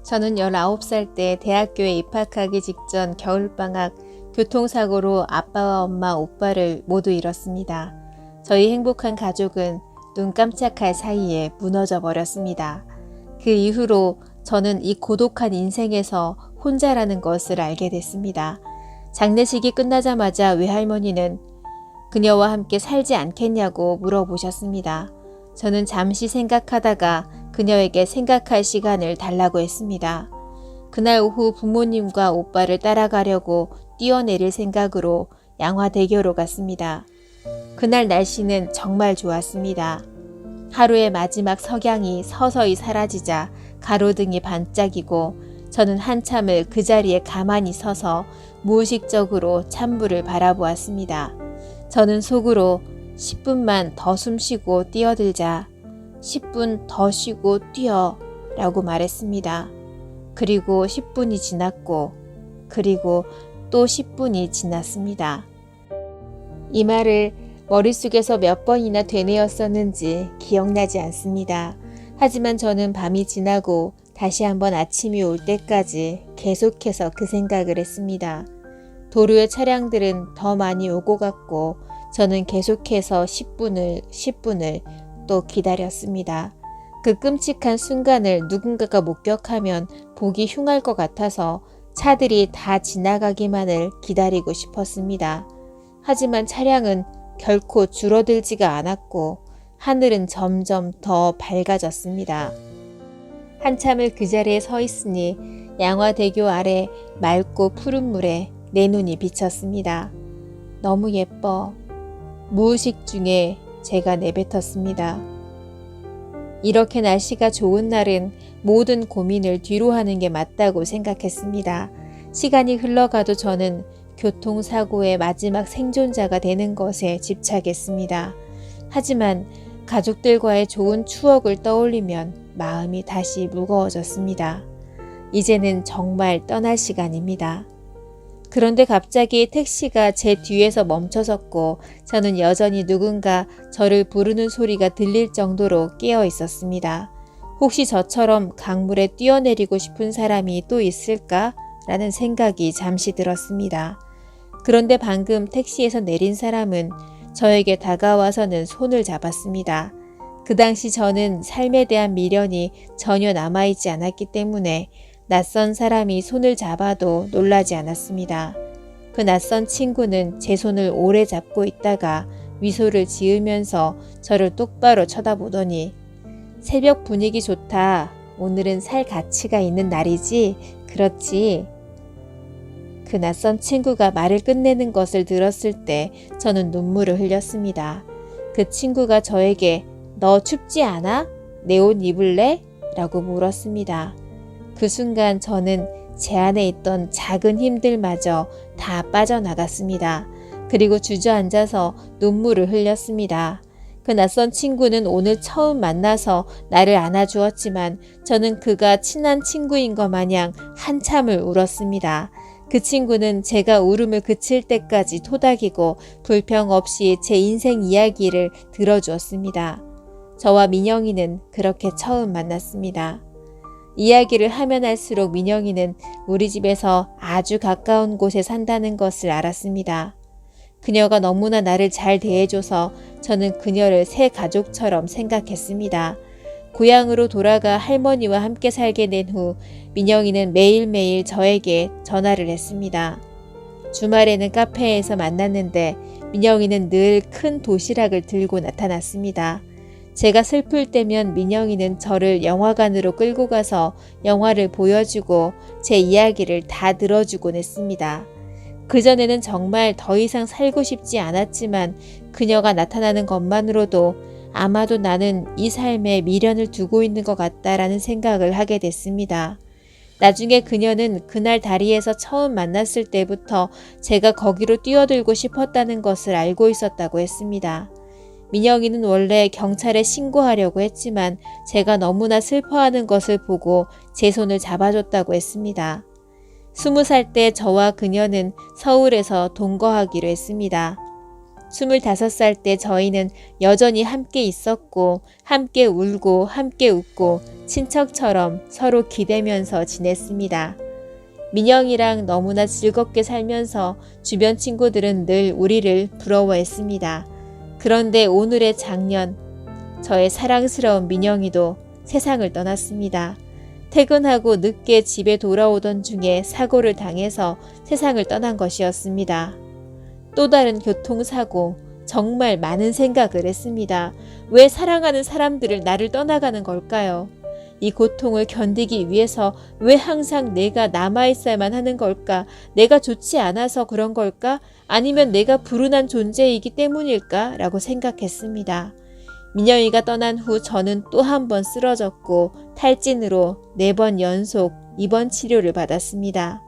저는 19살 때 대학교에 입학하기 직전 겨울방학 교통사고로 아빠와 엄마, 오빠를 모두 잃었습니다. 저희 행복한 가족은 눈 깜짝할 사이에 무너져 버렸습니다. 그 이후로 저는 이 고독한 인생에서 혼자라는 것을 알게 됐습니다. 장례식이 끝나자마자 외할머니는 그녀와 함께 살지 않겠냐고 물어보셨습니다. 저는 잠시 생각하다가 그녀에게 생각할 시간을 달라고 했습니다. 그날 오후 부모님과 오빠를 따라가려고 뛰어내릴 생각으로 양화대교로 갔습니다. 그날 날씨는 정말 좋았습니다. 하루의 마지막 석양이 서서히 사라지자 가로등이 반짝이고 저는 한참을 그 자리에 가만히 서서 무의식적으로 찬물을 바라보았습니다. 저는 속으로 10분만 더 숨쉬고 뛰어들자 10분 더 쉬고 뛰어 라고 말했습니다. 그리고 10분이 지났고 그리고 또 10분이 지났습니다. 이 말을 머릿속에서 몇 번이나 되뇌었었는지 기억나지 않습니다. 하지만 저는 밤이 지나고 다시 한번 아침이 올 때까지 계속해서 그 생각을 했습니다. 도로의 차량들은 더 많이 오고 갔고 저는 계속해서 10분을 또 기다렸습니다. 그 끔찍한 순간을 누군가가 목격하면 보기 흉할 것 같아서 차들이 다 지나가기만을 기다리고 싶었습니다. 하지만 차량은 결코 줄어들지가 않았고 하늘은 점점 더 밝아졌습니다. 한참을 그 자리에 서 있으니 양화대교 아래 맑고 푸른 물에 내 눈이 비쳤습니다. 너무 예뻐. 무의식 중에 제가 내뱉었습니다. 이렇게 날씨가 좋은 날은 모든 고민을 뒤로 하는 게 맞다고 생각했습니다. 시간이 흘러가도 저는 교통사고의 마지막 생존자가 되는 것에 집착했습니다. 하지만 가족들과의 좋은 추억을 떠올리면 마음이 다시 무거워졌습니다. 이제는 정말 떠날 시간입니다. 그런데 갑자기 택시가 제 뒤에서 멈춰섰고 저는 여전히 누군가 저를 부르는 소리가 들릴 정도로 깨어 있었습니다. 혹시 저처럼 강물에 뛰어내리고 싶은 사람이 또 있을까? 라는 생각이 잠시 들었습니다. 그런데 방금 택시에서 내린 사람은 저에게 다가와서는 손을 잡았습니다. 그 당시 저는 삶에 대한 미련이 전혀 남아있지 않았기 때문에 낯선 사람이 손을 잡아도 놀라지 않았습니다. 그 낯선 친구는 제 손을 오래 잡고 있다가 미소를 지으면서 저를 똑바로 쳐다보더니 새벽 분위기 좋다. 오늘은 살 가치가 있는 날이지? 그렇지? 그 낯선 친구가 말을 끝내는 것을 들었을 때 저는 눈물을 흘렸습니다. 그 친구가 저에게 너 춥지 않아? 내 옷 입을래? 라고 물었습니다. 그 순간 저는 제 안에 있던 작은 힘들마저 다 빠져나갔습니다. 그리고 주저앉아서 눈물을 흘렸습니다. 그 낯선 친구는 오늘 처음 만나서 나를 안아주었지만 저는 그가 친한 친구인 것 마냥 한참을 울었습니다. 그 친구는 제가 울음을 그칠 때까지 토닥이고 불평 없이 제 인생 이야기를 들어주었습니다. 저와 민영이는 그렇게 처음 만났습니다. 이야기를 하면 할수록 민영이는 우리 집에서 아주 가까운 곳에 산다는 것을 알았습니다. 그녀가 너무나 나를 잘 대해줘서 저는 그녀를 새 가족처럼 생각했습니다. 고향으로 돌아가 할머니와 함께 살게 된 후 민영이는 매일매일 저에게 전화를 했습니다. 주말에는 카페에서 만났는데 민영이는 늘 큰 도시락을 들고 나타났습니다. 제가 슬플 때면 민영이는 저를 영화관으로 끌고 가서 영화를 보여주고 제 이야기를 다 들어주곤 했습니다. 그전에는 정말 더 이상 살고 싶지 않았지만 그녀가 나타나는 것만으로도 아마도 나는 이 삶에 미련을 두고 있는 것 같다라는 생각을 하게 됐습니다. 나중에 그녀는 그날 다리에서 처음 만났을 때부터 제가 거기로 뛰어들고 싶었다는 것을 알고 있었다고 했습니다. 민영이는 원래 경찰에 신고하려고 했지만 제가 너무나 슬퍼하는 것을 보고 제 손을 잡아줬다고 했습니다. 20살 때 저와 그녀는 서울에서 동거하기로 했습니다. 25살 때 저희는 여전히 함께 있었고 함께 울고 함께 웃고 친척처럼 서로 기대면서 지냈습니다. 민영이랑 너무나 즐겁게 살면서 주변 친구들은 늘 우리를 부러워했습니다. 그런데 오늘의 작년, 저의 사랑스러운 민영이도 세상을 떠났습니다. 퇴근하고 늦게 집에 돌아오던 중에 사고를 당해서 세상을 떠난 것이었습니다. 또 다른 교통사고, 정말 많은 생각을 했습니다. 왜 사랑하는 사람들을 나를 떠나가는 걸까요? 이 고통을 견디기 위해서 왜 항상 내가 남아있어야만 하는 걸까? 내가 좋지 않아서 그런 걸까? 아니면 내가 불운한 존재이기 때문일까? 라고 생각했습니다. 민영이가 떠난 후 저는 또 한 번 쓰러졌고 탈진으로 4번 연속 입원 치료를 받았습니다.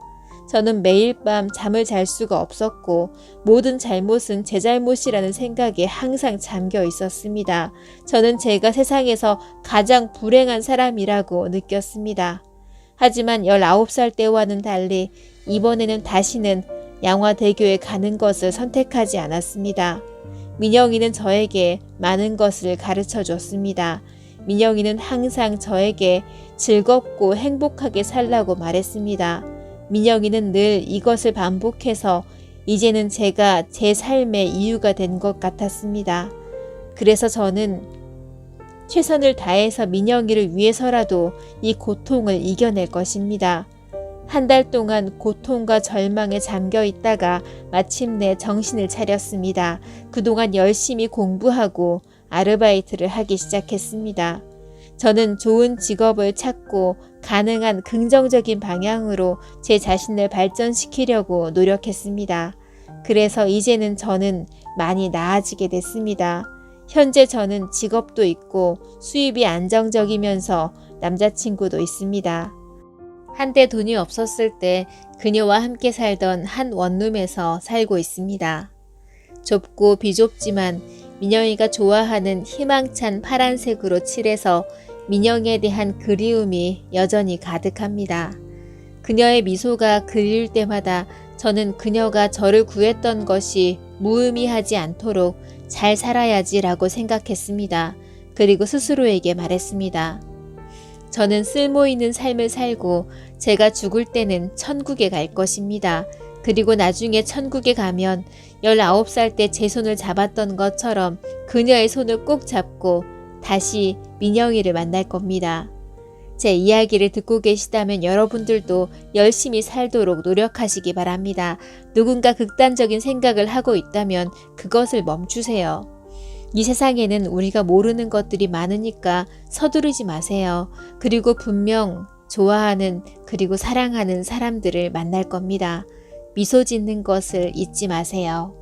저는 매일 밤 잠을 잘 수가 없었고 모든 잘못은 제 잘못이라는 생각에 항상 잠겨 있었습니다. 저는 제가 세상에서 가장 불행한 사람이라고 느꼈습니다. 하지만 19살 때와는 달리 이번에는 다시는 양화대교에 가는 것을 선택하지 않았습니다. 민영이는 저에게 많은 것을 가르쳐 줬습니다. 민영이는 항상 저에게 즐겁고 행복하게 살라고 말했습니다. 민영이는 늘 이것을 반복해서 이제는 제가 제 삶의 이유가 된 것 같았습니다. 그래서 저는 최선을 다해서 민영이를 위해서라도 이 고통을 이겨낼 것입니다. 한 달 동안 고통과 절망에 잠겨 있다가 마침내 정신을 차렸습니다. 그동안 열심히 공부하고 아르바이트를 하기 시작했습니다. 저는 좋은 직업을 찾고 가능한 긍정적인 방향으로 제 자신을 발전시키려고 노력했습니다. 그래서 이제는 저는 많이 나아지게 됐습니다. 현재 저는 직업도 있고 수입이 안정적이면서 남자친구도 있습니다. 한때 돈이 없었을 때 그녀와 함께 살던 한 원룸에서 살고 있습니다. 좁고 비좁지만 민영이가 좋아하는 희망찬 파란색으로 칠해서 민영이에 대한 그리움이 여전히 가득합니다. 그녀의 미소가 그리울 때마다 저는 그녀가 저를 구했던 것이 무의미하지 않도록 잘 살아야지라고 생각했습니다. 그리고 스스로에게 말했습니다. 저는 쓸모있는 삶을 살고 제가 죽을 때는 천국에 갈 것입니다. 그리고 나중에 천국에 가면 19살 때 제 손을 잡았던 것처럼 그녀의 손을 꼭 잡고 다시 민영이를 만날 겁니다. 제 이야기를 듣고 계시다면 여러분들도 열심히 살도록 노력하시기 바랍니다. 누군가 극단적인 생각을 하고 있다면 그것을 멈추세요. 이 세상에는 우리가 모르는 것들이 많으니까 서두르지 마세요. 그리고 분명 좋아하는 그리고 사랑하는 사람들을 만날 겁니다. 미소 짓는 것을 잊지 마세요.